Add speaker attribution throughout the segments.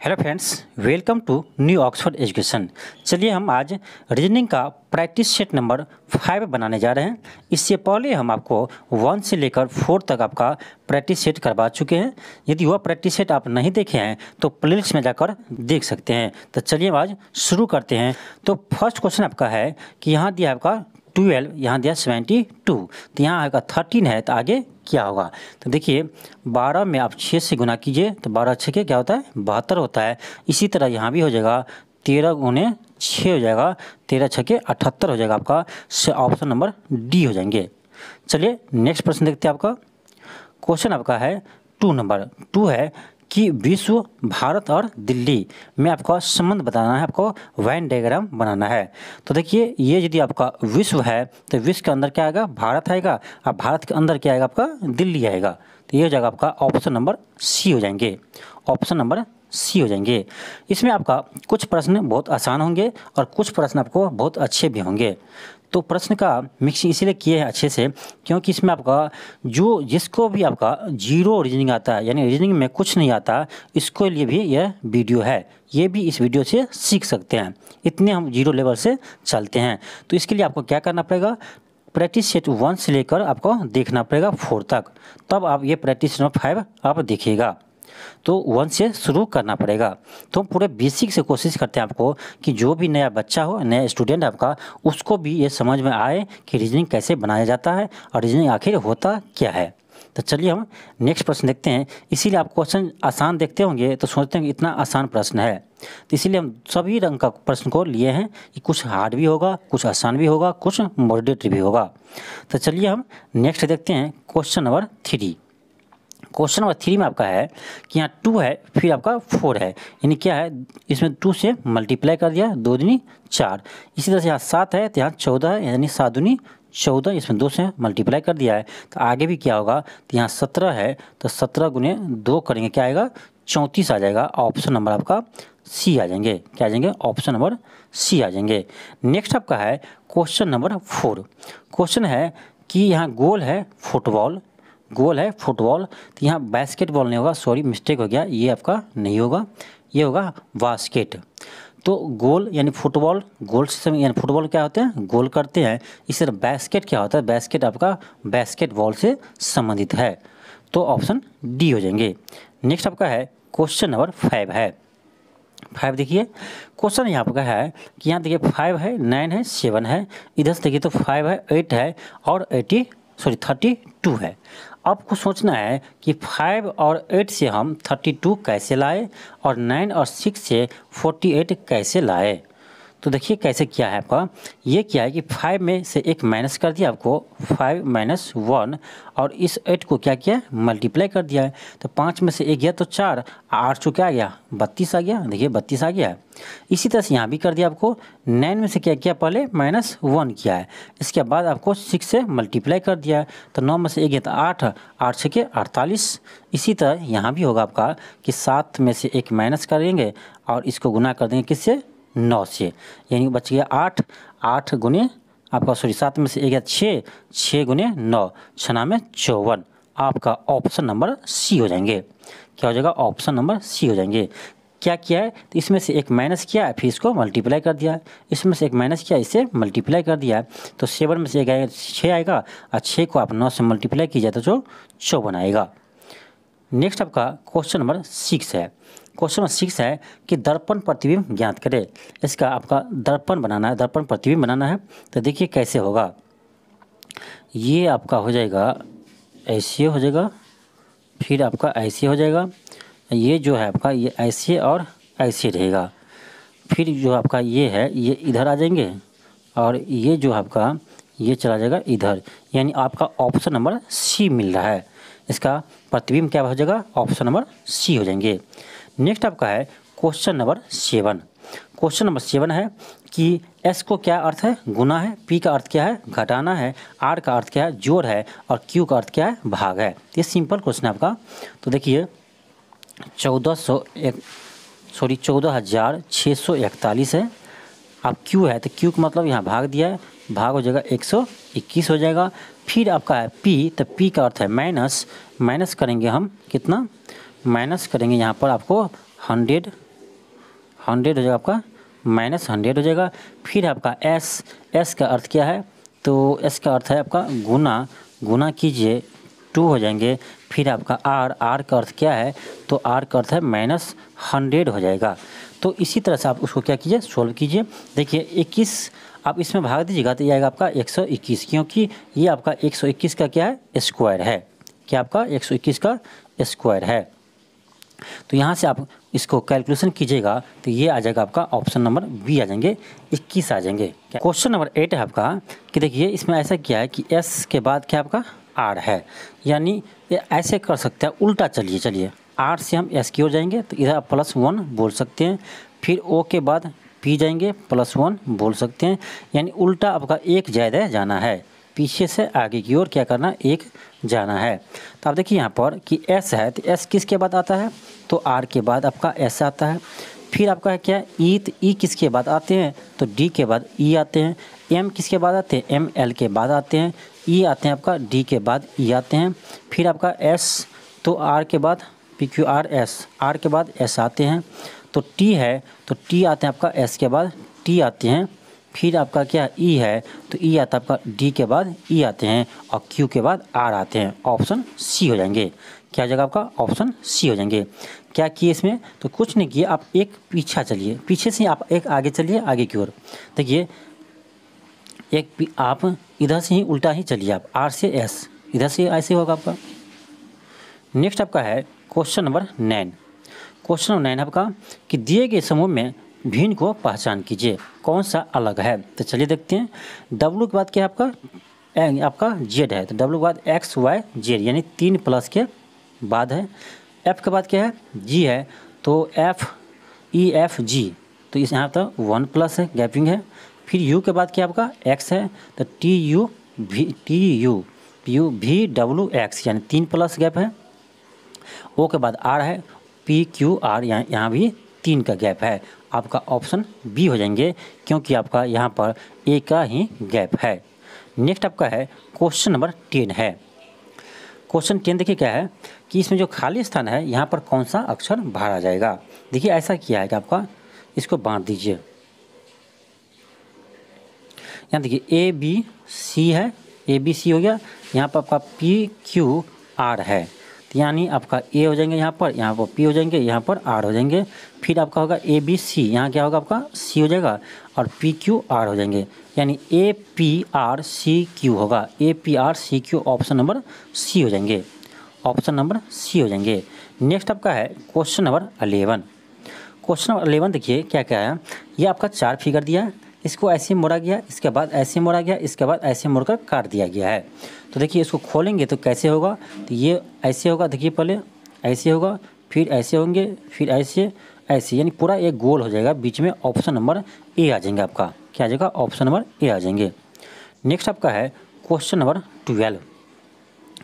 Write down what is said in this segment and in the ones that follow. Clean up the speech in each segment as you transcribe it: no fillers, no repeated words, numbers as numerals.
Speaker 1: Hello friends, welcome to new Oxford education. चलिए हम आज रीजनिंग का प्रैक्टिस सेट नंबर 5 बनाने जा रहे हैं। इससे पहले हम आपको 1 से लेकर 4 तक आपका प्रैक्टिस सेट करवा चुके हैं। यदि वह प्रैक्टिस सेट आप नहीं देखे हैं तो प्लेलिस्ट में जाकर देख सकते हैं। तो चलिए हम आज शुरू करते हैं। तो फर्स्ट क्वेश्चन आपका है कि यहाँ दिया आपका 12, यहाँ दिया 72, तो यहाँ आएगा 13 है, तो आगे क्या होगा। तो देखिए 12 में आप 6 से गुना कीजिए तो 12 6 के क्या होता है 72 होता है। इसी तरह यहाँ भी हो जाएगा 13 गुने 6 हो जाएगा, 13 6 के 78 हो जाएगा आपका। ऑप्शन नंबर डी हो जाएंगे। चलिए नेक्स्ट प्रश्न देखते हैं। आपका क्वेश्चन आपका है 2 नंबर 2 है कि विश्व, भारत और दिल्ली में आपका संबंध बताना है, आपको वेन डायग्राम बनाना है। तो देखिए ये यदि आपका विश्व है तो विश्व के अंदर क्या आएगा भारत आएगा, और भारत के अंदर क्या आएगा आपका दिल्ली आएगा। तो ये हो जाएगा आपका ऑप्शन नंबर सी हो जाएंगे। ऑप्शन नंबर सी हो जाएंगे। इसमें आपका कुछ प्रश्न बहुत आसान होंगे और कुछ प्रश्न आपको बहुत अच्छे भी होंगे। तो प्रश्न का मिक्सिंग इसीलिए किए हैं अच्छे से क्योंकि इसमें आपका जो जिसको भी आपका जीरो रीजनिंग आता है, यानी रीजनिंग में कुछ नहीं आता, इसके लिए भी यह वीडियो है। ये भी इस वीडियो से सीख सकते हैं। इतने हम जीरो लेवल से चलते हैं। तो इसके लिए आपको क्या करना पड़ेगा, प्रैक्टिस सेट 1 से लेकर आपको देखना पड़ेगा 4 तक, तब आप ये प्रैक्टिस नंबर 5 आप देखिएगा। तो 1 से शुरू करना पड़ेगा। तो हम पूरे बेसिक से कोशिश करते हैं आपको कि जो भी नया बच्चा हो, नया स्टूडेंट आपका, उसको भी ये समझ में आए कि रीजनिंग कैसे बनाया जाता है और रीजनिंग आखिर होता क्या है। तो चलिए हम नेक्स्ट प्रश्न देखते हैं। इसीलिए आप क्वेश्चन आसान देखते होंगे तो सोचते हैं कि इतना आसान प्रश्न है, तो इसीलिए हम सभी रंग का प्रश्न को लिए हैं कि कुछ हार्ड भी होगा, कुछ आसान भी होगा, कुछ मॉडरेट भी होगा। तो चलिए हम नेक्स्ट देखते हैं क्वेश्चन नंबर 3। क्वेश्चन नंबर 3 में आपका है कि यहाँ 2 है फिर आपका 4 है, यानी क्या है इसमें 2 से मल्टीप्लाई कर दिया, 2 दूनी 4। इसी तरह से यहाँ 7 है तो यहाँ 14 है, यानी 7 दूनी 14, इसमें 2 से मल्टीप्लाई कर दिया है। तो आगे भी क्या होगा, तो यहाँ 17 है तो 17 गुने 2 करेंगे, क्या आएगा 34 आ जाएगा। ऑप्शन नंबर आपका सी आ जाएंगे। क्या आ जाएंगे, ऑप्शन नंबर सी आ जाएंगे। नेक्स्ट आपका है क्वेश्चन नंबर 4। क्वेश्चन है कि यहाँ गोल है फुटबॉल, गोल है फुटबॉल, तो यहाँ बास्केटबॉल नहीं होगा, सॉरी मिस्टेक हो गया, ये आपका नहीं होगा, ये होगा बास्केट। तो गोल यानी फुटबॉल, गोल से यानी फुटबॉल क्या होते हैं गोल करते हैं, इसी तरह बास्केट क्या होता है, बास्केट आपका बास्केटबॉल से संबंधित है। तो ऑप्शन डी हो जाएंगे। नेक्स्ट आपका है क्वेश्चन नंबर 5 है। 5 देखिए क्वेश्चन यहाँ आपका है कि यहाँ देखिए 5 है, 9 है, 7 है, इधर से देखिए तो 5 है, 8 है और 32 है। आपको सोचना है कि 5 और 8 से हम 32 कैसे लाए और 9 और 6 से 48 कैसे लाए। तो देखिए कैसे क्या है आपका, ये क्या है कि 5 में से एक माइनस कर दिया आपको, 5 - 1, और इस 8 को क्या किया मल्टीप्लाई कर दिया है। तो 5 में से एक गया तो 4, 8 से क्या आ गया 32 आ गया। देखिए 32 आ गया है। इसी तरह से यहाँ भी कर दिया आपको, 9 में से क्या किया पहले -1 किया है, इसके बाद आपको 6 से मल्टीप्लाई कर दिया है। तो 9 में से एक गया तो 8, 8 से के 48। इसी तरह यहाँ भी होगा आपका कि 7 में से एक माइनस करेंगे और इसको गुना कर देंगे किससे 9 से, यानी बच गया 8, 8 गुने आपका 7 में से एक गया 6, 6 गुने 9, 6 में 54। आपका ऑप्शन नंबर सी हो जाएंगे। क्या हो जाएगा, ऑप्शन नंबर सी हो जाएंगे। क्या किया है, तो इसमें से एक माइनस किया है फिर इसको मल्टीप्लाई कर दिया है, इसमें से एक माइनस किया इसे मल्टीप्लाई कर दिया है। तो 7 में से एक आएगा 6 आएगा, और 6 को आप 9 से मल्टीप्लाई कीजिए तो जो 54 आएगा। नेक्स्ट आपका क्वेश्चन नंबर 6 है। क्वेश्चन नंबर 6 है कि दर्पण प्रतिबिंब ज्ञात करें। इसका आपका दर्पण बनाना है, दर्पण प्रतिबिंब बनाना है। तो देखिए कैसे होगा, ये आपका हो जाएगा ऐसे हो जाएगा, फिर आपका ऐसे हो जाएगा, ये जो है आपका ये ऐसे और ऐसे रहेगा, फिर जो आपका ये है ये इधर आ जाएंगे, और ये जो आपका ये चला जाएगा इधर, यानी आपका ऑप्शन नंबर सी मिल रहा है। इसका प्रतिबिंब क्या हो जाएगा, ऑप्शन नंबर सी हो जाएंगे। नेक्स्ट आपका है क्वेश्चन नंबर 7। क्वेश्चन नंबर 7 है कि एस को क्या अर्थ है गुना है, पी का अर्थ क्या है घटाना है, आर का अर्थ क्या है जोड़ है, और क्यू का अर्थ क्या है भाग है। ये सिंपल क्वेश्चन है आपका। तो देखिए 14,641 है। अब क्यू है तो क्यू का मतलब यहाँ भाग दिया है, भाग हो जाएगा 121 हो जाएगा। फिर आपका है पी, तो पी का अर्थ है माइनस, माइनस करेंगे हम कितना, माइनस करेंगे यहाँ पर आपको 100 100 हो जाएगा आपका -100 हो जाएगा। फिर आपका एस का अर्थ क्या है, तो एस का अर्थ है आपका गुना कीजिए 2 हो जाएंगे। फिर आपका आर का अर्थ क्या है, तो आर का अर्थ है -100 हो जाएगा। तो इसी तरह से आप उसको क्या कीजिए, सोल्व कीजिए। देखिए 21 आप इसमें भाग दीजिएगा तो ये आएगा आपका 121, क्योंकि ये आपका 121 का क्या है, स्क्वायर है। क्या आपका 121 का स्क्वायर है। तो यहाँ से आप इसको कैलकुलेशन कीजिएगा तो ये आ जाएगा आपका ऑप्शन नंबर बी आ जाएंगे, 21 आ जाएंगे। क्वेश्चन नंबर 8 है आपका कि देखिए इसमें ऐसा क्या है कि एस के बाद क्या आपका आर है, यानी ये ऐसे कर सकते हैं उल्टा। चलिए आर से हम एस की ओर जाएंगे तो इधर आप +1 बोल सकते हैं। फिर ओ के बाद पी जाएंगे +1 बोल सकते हैं, यानी उल्टा आपका एक ज़्यादा जाना है, पीछे से आगे की ओर क्या करना, एक जाना है। तो आप देखिए यहाँ पर कि एस है तो एस किसके बाद आता है, तो आर के बाद आपका एस आता है। फिर आपका है क्या, ई, तो ई किसके बाद आते हैं, तो डी के बाद ई आते हैं। एम किसके बाद आते हैं, एम एल के बाद आते हैं। ई आते हैं आपका डी के बाद ई आते हैं। फिर आपका एस, तो आर के बाद P Q R S, R के बाद एस आते हैं। तो टी है तो टी आते हैं आपका एस के बाद टी आते हैं। फिर आपका क्या ई है तो ई आता है आपका डी के बाद ई आते हैं, और क्यू के बाद आर आते हैं। ऑप्शन सी हो जाएंगे। क्या हो जाएगा आपका, ऑप्शन सी हो जाएंगे। क्या किए इसमें, तो कुछ नहीं किए, आप एक पीछा चलिए, पीछे से आप एक आगे चलिए, आगे की ओर। देखिए आप इधर से ही उल्टा ही चलिए, आप आर से एस, इधर से ऐसे होगा आपका। नेक्स्ट आपका है क्वेश्चन नंबर 9। क्वेश्चन नंबर 9 आपका कि दिए गए समूह में भिन्न को पहचान कीजिए, कौन सा अलग है। तो चलिए देखते हैं। डब्लू के बाद क्या है आपका जेड है, तो डब्लू के बाद एक्स वाई जेड, यानी 3 प्लस के बाद है। एफ के बाद क्या है, जी है, तो एफ ई एफ जी, तो इस यहाँ तो 1 प्लस है, गैपिंग है। फिर यू के बाद क्या आपका एक्स है, तो टी यू भी डब्लू एक्स, यानी 3 प्लस गैप है। ओ के बाद आर है, पी क्यू आर, यहाँ भी 3 का गैप है। आपका ऑप्शन बी हो जाएंगे, क्योंकि आपका यहाँ पर ए का ही गैप है। नेक्स्ट आपका है क्वेश्चन नंबर 10 है। क्वेश्चन 10 देखिए क्या है कि इसमें जो खाली स्थान है यहाँ पर कौन सा अक्षर भरा जाएगा। देखिए ऐसा किया है कि आपका इसको बांट दीजिए। यहाँ देखिए ए बी सी है, ए बी सी हो गया। यहाँ पर आपका पी क्यू आर है, तो यानी आपका ए हो जाएंगे, यहाँ पर पी हो जाएंगे, यहाँ पर आर हो जाएंगे। फिर आपका होगा ए बी सी, यहाँ क्या होगा आपका सी हो जाएगा, और पी क्यू आर हो जाएंगे, यानी A P R C Q होगा, A P R C Q, option number C हो जाएंगे, ऑप्शन नंबर सी हो जाएंगे। नेक्स्ट आपका है क्वेश्चन नंबर 11। क्वेश्चन नंबर 11 देखिए क्या क्या है, ये आपका 4 फिगर दिया है, इसको ऐसे मोड़ा गया, इसके बाद ऐसे मोड़ा गया, इसके बाद ऐसे मोड़कर काट दिया गया है। तो देखिए इसको खोलेंगे तो कैसे होगा, तो ये ऐसे होगा, देखिए पहले ऐसे होगा, फिर ऐसे होंगे, फिर ऐसे ऐसे, यानी पूरा एक गोल हो जाएगा। बीच में ऑप्शन नंबर ए आ जाएंगे आपका, क्या आ जाएगा, ऑप्शन नंबर ए आ जाएंगे। नेक्स्ट आपका है क्वेश्चन नंबर 12।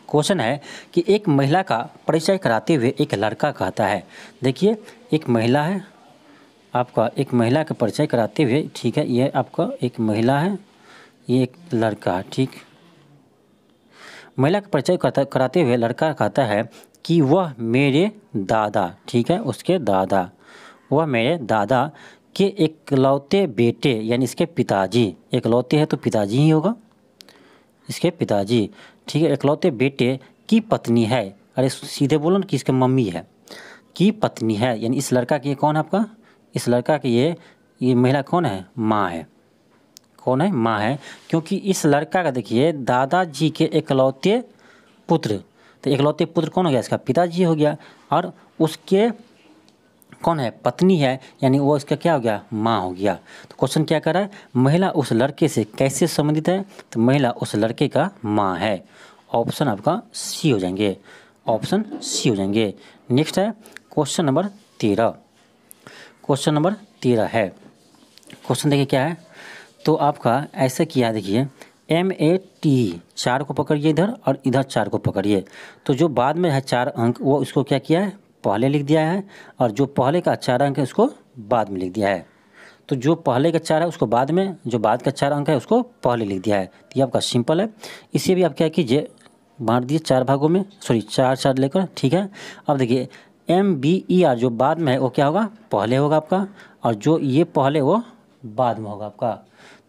Speaker 1: क्वेश्चन है कि एक महिला का परिचय कराते हुए एक लड़का कहता है। देखिए एक महिला है, आपका एक महिला का परिचय कराते हुए, ठीक है, ये आपका एक महिला है, ये एक लड़का, ठीक। महिला का परिचय कराते हुए लड़का कहता है कि वह मेरे दादा, ठीक है, उसके दादा, वह मेरे दादा के इकलौते बेटे, यानी इसके पिताजी, इकलौते है तो पिताजी ही होगा, इसके पिताजी, ठीक है, इकलौते बेटे की पत्नी है। अरे सीधे बोलो ना कि इसके मम्मी है, की पत्नी है, यानी इस लड़का की कौन है आपका, इस लड़का की ये महिला कौन है, माँ है, कौन है, माँ है। क्योंकि इस लड़का का देखिए दादाजी के इकलौते पुत्र, तो इकलौते पुत्र कौन हो गया, इसका पिताजी हो गया, और उसके कौन है, पत्नी है, यानी वो इसका क्या हो गया, माँ हो गया। तो क्वेश्चन क्या कर रहा है, महिला उस लड़के से कैसे संबंधित है, तो महिला उस लड़के का माँ है। ऑप्शन आपका सी हो जाएंगे, ऑप्शन सी हो जाएंगे। नेक्स्ट है क्वेश्चन नंबर 13। क्वेश्चन नंबर 13 है। क्वेश्चन देखिए क्या है, तो आपका ऐसा किया, देखिए MAT 4 को पकड़िए इधर, और इधर 4 को पकड़िए। तो जो बाद में है 4 अंक, वो उसको क्या किया है, पहले लिख दिया है, और जो पहले का 4 अंक है उसको बाद में लिख दिया है। तो जो पहले का 4 है उसको बाद में, जो बाद का 4 अंक है उसको पहले लिख दिया है। तो ये आपका सिंपल है। इसे भी आप क्या कीजिए, बांट दिए 4 भागों में, सॉरी 4 4 लेकर, ठीक है। अब देखिए MBER जो बाद में है वो क्या होगा, पहले होगा आपका, और जो ये पहले वो बाद में होगा आपका।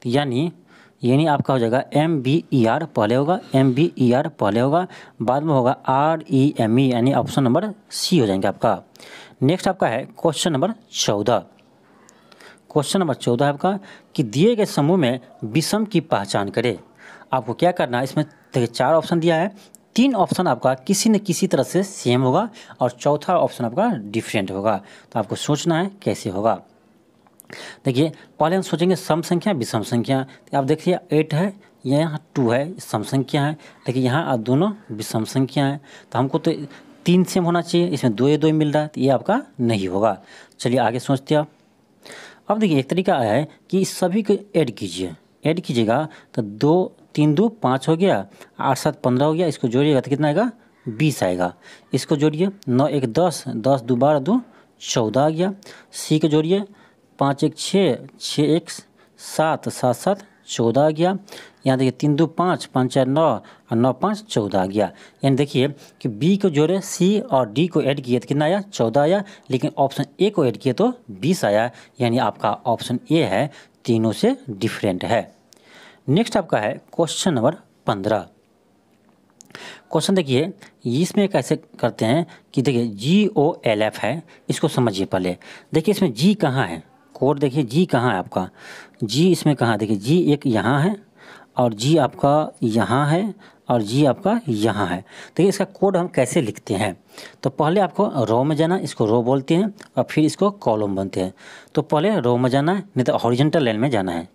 Speaker 1: तो यानी आपका हो जाएगा MBER पहले होगा, MBER पहले होगा, बाद में होगा REME, यानी ऑप्शन नंबर सी हो जाएंगे आपका। नेक्स्ट आपका है क्वेश्चन नंबर 14। क्वेश्चन नंबर 14 है आपका कि दिए गए समूह में विषम की पहचान करें। आपको क्या करना है, इसमें देखिए 4 ऑप्शन दिया है, 3 ऑप्शन आपका किसी न किसी तरह से सेम होगा और चौथा ऑप्शन आपका डिफरेंट होगा। तो आपको सोचना है कैसे होगा। देखिए पहले हम सोचेंगे सम संख्या विषम संख्या। तो आप देखिए 8 है, यहाँ 2 है, सम संख्या है, लेकिन यहाँ आप दोनों विषम संख्या है। तो हमको तो 3 सेम होना चाहिए, इसमें 2 2 मिल रहा है, तो ये आपका नहीं होगा। चलिए आगे सोचते हैं आप। अब देखिए एक तरीका है कि इस सभी को ऐड कीजिएगा तो 2 3 2 5 हो गया, 8 7 15 हो गया, इसको जोड़िएगा तो कितना आएगा, 20 आएगा। इसको जोड़िए 9 1 10, 10 2 12 2 14 आ गया। सी को जोड़िए 5 1 6, 6 1 7, 7 7 14 आ गया। यहाँ देखिए 3 2 5, 5 4 9 और 9 5 14 आ गया। यानी देखिए कि बी को जोड़े सी और डी को ऐड किए तो कितना आया, 14 आया, लेकिन ऑप्शन ए को ऐड किए तो 20 आया। यानी आपका ऑप्शन ए है, तीनों से डिफरेंट है। नेक्स्ट आपका है क्वेश्चन नंबर 15। क्वेश्चन देखिए इसमें कैसे करते हैं कि देखिए GOLF है, इसको समझिए पहले। देखिए इसमें जी कहाँ है, कोड देखिए जी कहाँ है आपका, जी इसमें कहाँ, देखिए जी एक यहाँ है और जी आपका यहाँ है और जी आपका यहाँ है। देखिए इसका कोड हम कैसे लिखते हैं, तो पहले आपको रो में जाना, इसको रो बोलते हैं, और फिर इसको कॉलम बनते हैं। तो पहले रो में जाना है, नहीं तो हॉरिजॉन्टल लाइन में जाना है।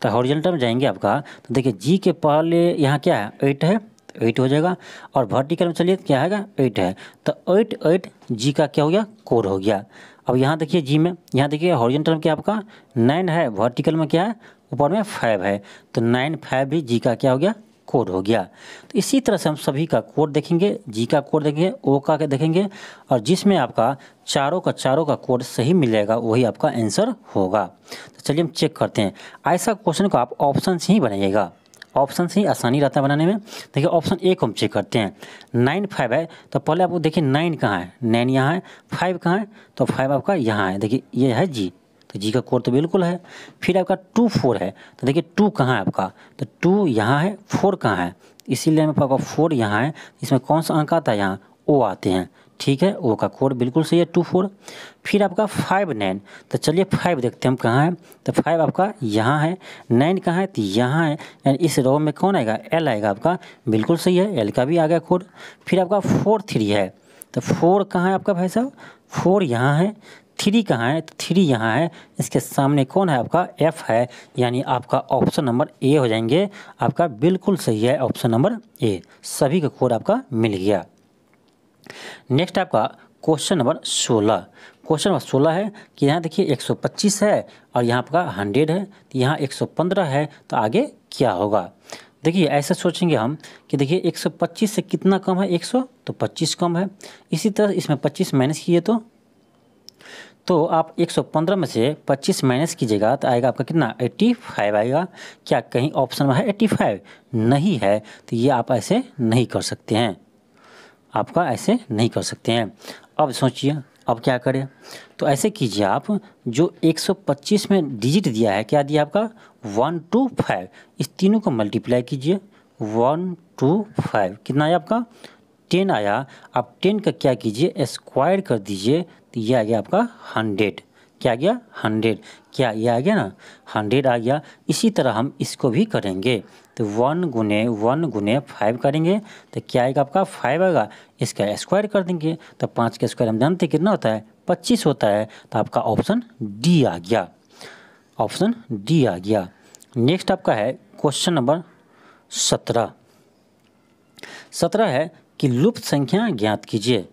Speaker 1: तो हॉरिजॉन्टल में जाएंगे आपका, तो देखिए जी के पहले यहाँ क्या है, 8 है, 8 हो जाएगा, और वर्टिकल में चलिए क्या आएगा, 8 है, तो 8 8 जी का क्या हो गया, कोड हो गया। अब यहाँ देखिए जी में, यहाँ देखिए हॉरिजॉन्टल में क्या आपका 9 है, वर्टिकल में क्या है, ऊपर में 5 है, तो 9 5 भी जी का क्या हो गया, कोड हो गया। तो इसी तरह से हम सभी का कोड देखेंगे, जी का कोड देखेंगे, ओ का देखेंगे, और जिसमें आपका चारों का कोड सही मिल जाएगा वही आपका आंसर होगा। तो चलिए हम चेक करते हैं। ऐसा क्वेश्चन को आप ऑप्शन से ही बनाइएगा, ऑप्शन से ही आसानी रहता है बनाने में। देखिए ऑप्शन ए को हम चेक करते हैं, 9 5 है, तो पहले आपको देखिए 9 कहाँ है, 9 यहाँ है, 5 कहाँ है, तो 5 आपका यहाँ है, देखिए ये है जी, तो जी का कोड तो बिल्कुल है। फिर आपका 2 4 है, तो देखिए 2 कहाँ है आपका, तो 2 यहाँ है, 4 कहाँ है, इसीलिए आपका 4 यहाँ है। इसमें कौन सा अंक आता है, यहाँ ओ आते हैं, ठीक है, ओ का कोड बिल्कुल सही है 2 4। फिर आपका 5 9, तो चलिए 5 देखते हैं हम कहाँ है, तो 5 आपका यहाँ है, 9 कहाँ है, तो यहाँ है, यानी इस रो में कौन आएगा, एल आएगा आपका, बिल्कुल सही है, एल का भी आ गया कोड। फिर आपका 4 3 है, तो 4 कहाँ है आपका भाई साहब, 4 यहाँ है, 3 कहाँ है, तो 3 यहाँ है, इसके सामने कौन है आपका, एफ है, यानी आपका ऑप्शन नंबर ए हो जाएंगे। आपका बिल्कुल सही है ऑप्शन नंबर ए, सभी का कोड आपका मिल गया। नेक्स्ट आपका क्वेश्चन नंबर 16। क्वेश्चन नंबर 16 है कि यहाँ देखिए 125 है और यहाँ आपका 100 है, तो यहाँ 115 है, तो आगे क्या होगा। देखिए ऐसा सोचेंगे हम कि देखिए 125 से कितना कम है, 100, तो 25 कम है। इसी तरह इसमें 25 माइनस किए तो आप 115 में से 25 माइनस कीजिएगा तो आएगा आपका कितना, 85 आएगा। क्या कहीं ऑप्शन में है 85? नहीं है, तो ये आप ऐसे नहीं कर सकते हैं, आपका ऐसे नहीं कर सकते हैं। अब सोचिए अब क्या करें, तो ऐसे कीजिए आप, जो 125 में डिजिट दिया है, क्या दिया आपका 1 2 5, इस तीनों को मल्टीप्लाई कीजिए, 1 2 5 कितना आया आपका 10 आया। आप 10 का क्या कीजिए, स्क्वायर कर दीजिए, तो ये आ गया आपका 100। क्या आ गया 100, क्या ये आ गया ना 100 आ गया। इसी तरह हम इसको भी करेंगे, तो 1 गुने 5 करेंगे, तो क्या आएगा आपका 5 आएगा, इसका स्क्वायर कर देंगे, तो 5 का स्क्वायर हम जानते हैं कितना होता है, 25 होता है। तो आपका ऑप्शन डी आ गया, ऑप्शन डी आ गया। नेक्स्ट आपका है क्वेश्चन नंबर 17। 17 है कि लुप्त संख्या ज्ञात कीजिए,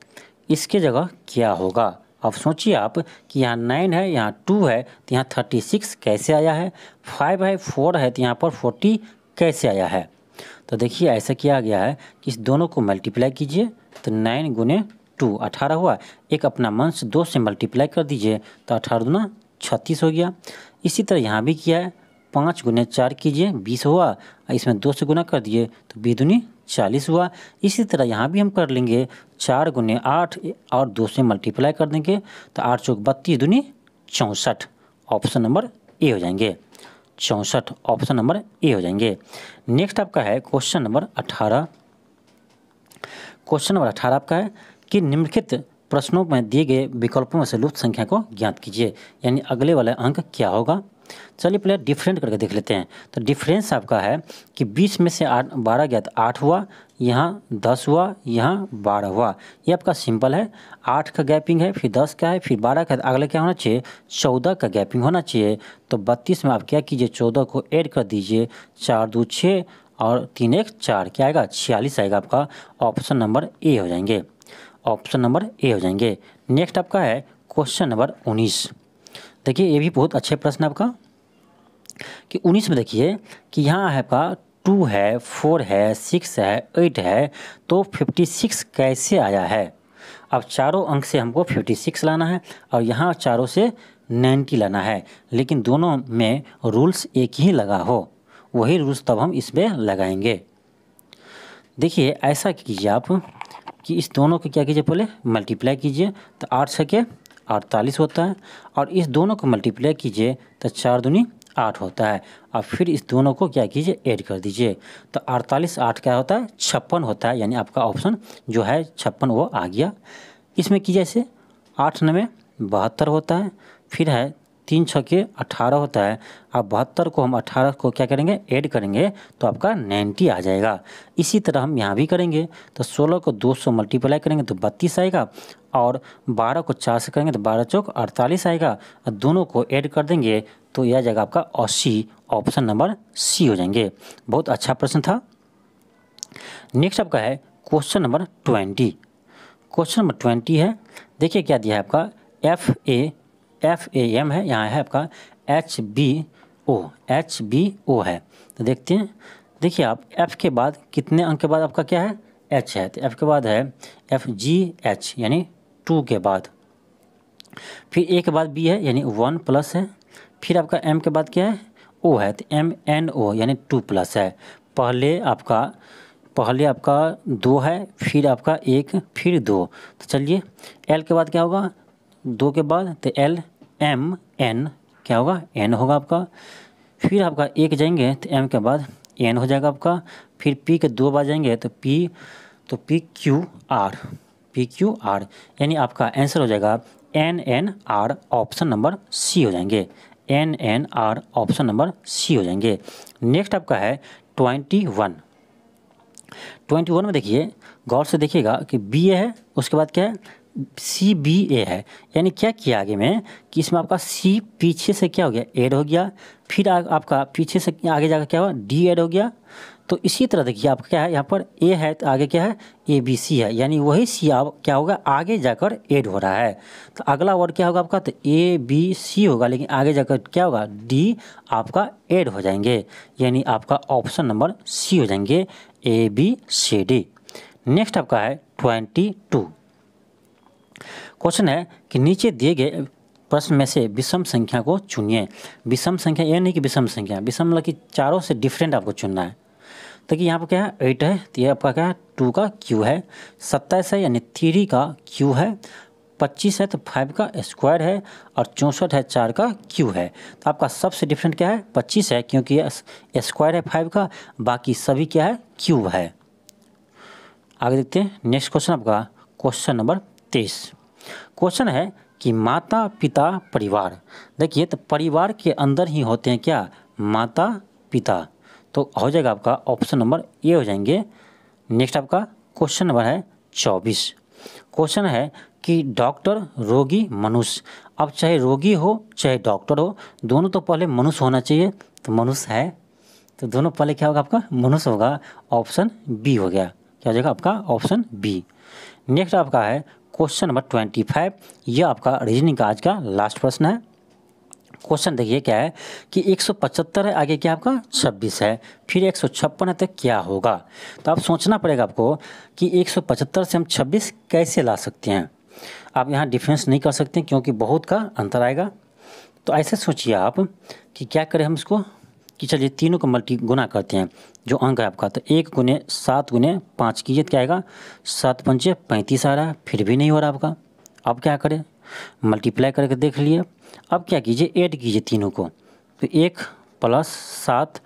Speaker 1: इसके जगह क्या होगा। अब सोचिए आप कि यहाँ 9 है, यहाँ 2 है, तो यहाँ 36 कैसे आया है, 5 है, 4 है, तो यहाँ पर 40 कैसे आया है। तो देखिए ऐसा किया गया है कि इस दोनों को मल्टीप्लाई कीजिए, तो 9 गुने 2 18 हुआ, एक अपना मन से 2 से मल्टीप्लाई कर दीजिए, तो 18 दूना 36 हो गया। इसी तरह यहाँ भी किया है, 5 गुने 4 कीजिए 20 हुआ, इसमें 2 से गुना कर दिए तो 20 दूनी 40 हुआ। इसी तरह यहाँ भी हम कर लेंगे 4 गुने 8 और 2 से मल्टीप्लाई कर देंगे तो 8 चौक 32 दूनी 64। ऑप्शन नंबर ए हो जाएंगे 64। ऑप्शन नंबर ए हो जाएंगे। नेक्स्ट आपका है क्वेश्चन नंबर 18। क्वेश्चन नंबर 18 आपका है कि निम्नलिखित प्रश्नों में दिए गए विकल्पों में से लुप्त संख्या को ज्ञात कीजिए, यानी अगले वाला अंक क्या होगा। चलिए पहले डिफरेंट करके देख लेते हैं। तो डिफरेंस आपका है कि 20 में से 12 गया तो 8 हुआ, यहाँ 10 हुआ, यहाँ 12 हुआ। ये आपका सिंपल है। 8 का गैपिंग है, फिर 10 का है, फिर 12 का है, अगले क्या होना चाहिए 14 का गैपिंग होना चाहिए। तो 32 में आप क्या कीजिए 14 को ऐड कर दीजिए, 4 2 6 और 3 1 4, क्या आएगा 46 आएगा आपका। ऑप्शन नंबर ए हो जाएंगे। ऑप्शन नंबर ए हो जाएंगे। नेक्स्ट आपका है क्वेश्चन नंबर 19। देखिए ये भी बहुत अच्छे प्रश्न आपका कि 19 में देखिए कि यहाँ है आपका 2 है, 4 है, 6 है, 8 है, तो 56 कैसे आया है। अब चारों अंक से हमको 56 लाना है और यहाँ चारों से 90 लाना है, लेकिन दोनों में रूल्स एक ही लगा हो, वही रूल्स तब हम इसमें लगाएंगे। देखिए ऐसा कीजिए आप कि इस दोनों को क्या कीजिए पहले मल्टीप्लाई कीजिए तो 8 छके 48 होता है, और इस दोनों को मल्टीप्लाई कीजिए तो 4 दूनी 8 होता है, और फिर इस दोनों को क्या कीजिए ऐड कर दीजिए तो 48 8 क्या होता है 56 होता है, यानी आपका ऑप्शन जो है 56 वो आ गया। इसमें कीजिए ऐसे 8 9 72 होता है, फिर है 3 छके 18 होता है, अब 72 को हम 18 को क्या करेंगे ऐड करेंगे तो आपका 90 आ जाएगा। इसी तरह हम यहाँ भी करेंगे तो 16 को 2 से मल्टीप्लाई करेंगे तो 32 आएगा, और 12 को 4 से करेंगे तो 12 चौक 48 आएगा, और दोनों को ऐड कर देंगे तो यह जाएगा आपका 80। ऑप्शन नंबर सी हो जाएंगे। बहुत अच्छा प्रश्न था। नेक्स्ट आपका है क्वेश्चन नंबर 20। क्वेश्चन नंबर 20 है, देखिए क्या दिया है आपका FAM है, यहाँ है आपका HBO है। तो देखते हैं, देखिए आप F के बाद कितने अंक के बाद आपका क्या है H है, तो F के बाद है FGH यानी 2 के बाद, फिर A के बाद B है यानी 1 प्लस है, फिर आपका M के बाद क्या है O है तो MNO यानी 2 प्लस है। पहले आपका 2 है, फिर आपका 1, फिर 2, तो चलिए L के बाद क्या होगा 2 के बाद तो LMN क्या होगा N होगा आपका, फिर आपका 1 जाएंगे तो M के बाद N हो जाएगा आपका, फिर P के 2 बार जाएंगे तो PQR यानी आपका आंसर हो जाएगा NNR। ऑप्शन नंबर सी हो जाएंगे। NNR ऑप्शन नंबर सी हो जाएंगे। नेक्स्ट आपका है 21 में देखिए गौर से देखिएगा कि BA है, उसके बाद क्या है CBA है, यानी क्या किया आगे में कि इसमें आपका C पीछे से क्या हो गया ऐड हो गया, फिर आपका पीछे से आगे जाकर क्या हुआ D ऐड हो गया। तो इसी तरह देखिए आपका क्या है यहाँ पर A है तो आगे क्या है ABC है, यानी वही C अब क्या होगा आगे जाकर ऐड हो रहा है। तो अगला वर्ड क्या होगा आपका तो ABC होगा, लेकिन आगे जाकर क्या होगा D आपका ऐड हो जाएंगे, यानी आपका ऑप्शन नंबर C हो जाएंगे ABCD। नेक्स्ट आपका है 22। क्वेश्चन है कि नीचे दिए गए प्रश्न में से विषम संख्या को चुनिए। विषम संख्या ये नहीं कि विषम संख्या, विषम मतलब कि चारों से डिफरेंट आपको चुनना है। तो कि यहाँ पर क्या है 8 है तो ये आपका क्या है 2 का क्यू है, 27 है यानी 3 का क्यू है, 25 है तो 5 का स्क्वायर है, और 64 है 4 का क्यू है। तो आपका सबसे डिफरेंट क्या है 25 है, क्योंकि स्क्वायर है 5 का, बाकी सभी क्या है क्यूब है। आगे देखते हैं नेक्स्ट क्वेश्चन आपका क्वेश्चन नंबर 23। क्वेश्चन है कि माता पिता परिवार। देखिए तो परिवार के अंदर ही होते हैं क्या माता पिता, तो हो जाएगा आपका ऑप्शन नंबर ए हो जाएंगे। नेक्स्ट आपका क्वेश्चन नंबर है 24। क्वेश्चन है कि डॉक्टर रोगी मनुष्य। अब चाहे रोगी हो चाहे डॉक्टर हो, दोनों तो पहले मनुष्य होना चाहिए, तो मनुष्य है तो दोनों पहले क्या होगा आपका मनुष्य होगा। ऑप्शन बी हो गया, क्या हो जाएगा आपका ऑप्शन बी। नेक्स्ट आपका है क्वेश्चन नंबर 25। यह आपका रीजनिंग का आज का लास्ट प्रश्न है। क्वेश्चन देखिए क्या है कि 175 है, आगे क्या आपका 26 है, फिर 156 है तो क्या होगा। तो आप सोचना पड़ेगा आपको कि 175 से हम 26 कैसे ला सकते हैं। आप यहाँ डिफरेंस नहीं कर सकते क्योंकि बहुत का अंतर आएगा। तो ऐसे सोचिए आप कि क्या करें हम इसको कि चलिए तीनों को गुना करते हैं। जो अंक है आपका, तो 1 गुने 7 गुने 5 कीजिए तो क्या आएगा, 7 पंचे 35 आ रहा है, फिर भी नहीं हो रहा आपका। अब क्या करें, मल्टीप्लाई करके देख लिए। अब क्या कीजिए, ऐड कीजिए तीनों को, तो 1 + 7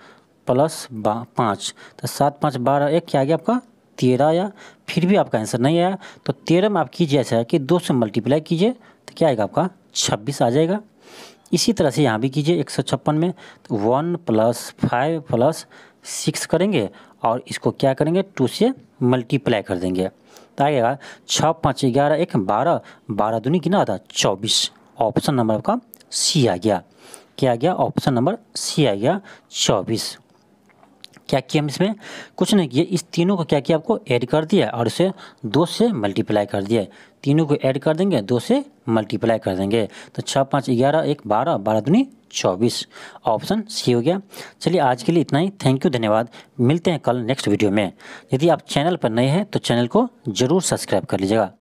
Speaker 1: + 5, तो 7 5 12, 1 क्या आ गया आपका 13 आया। फिर भी आपका आंसर नहीं आया, तो 13 में आप कीजिए ऐसा है कि 2 से मल्टीप्लाई कीजिए तो क्या आएगा आपका 26 आ जाएगा। इसी तरह से यहाँ भी कीजिए 156 में, तो 1 + 5 + 6 करेंगे और इसको क्या करेंगे 2 से मल्टीप्लाई कर देंगे, तो आएगा 6 5 11 1 12, 12 दूनी कितना आता 24। ऑप्शन नंबर आपका सी आ गया। क्या आ गया, ऑप्शन नंबर सी आ गया 24। क्या किया हम इसमें, कुछ नहीं किया, इस तीनों को क्या किया आपको ऐड कर दिया और इसे 2 से मल्टीप्लाई कर दिया। तीनों को ऐड कर देंगे, 2 से मल्टीप्लाई कर देंगे, तो 6 5 11 1 12, 12 दूनी 24। ऑप्शन सी हो गया। चलिए आज के लिए इतना ही। थैंक यू, धन्यवाद। मिलते हैं कल नेक्स्ट वीडियो में। यदि आप चैनल पर नए हैं तो चैनल को ज़रूर सब्सक्राइब कर लीजिएगा।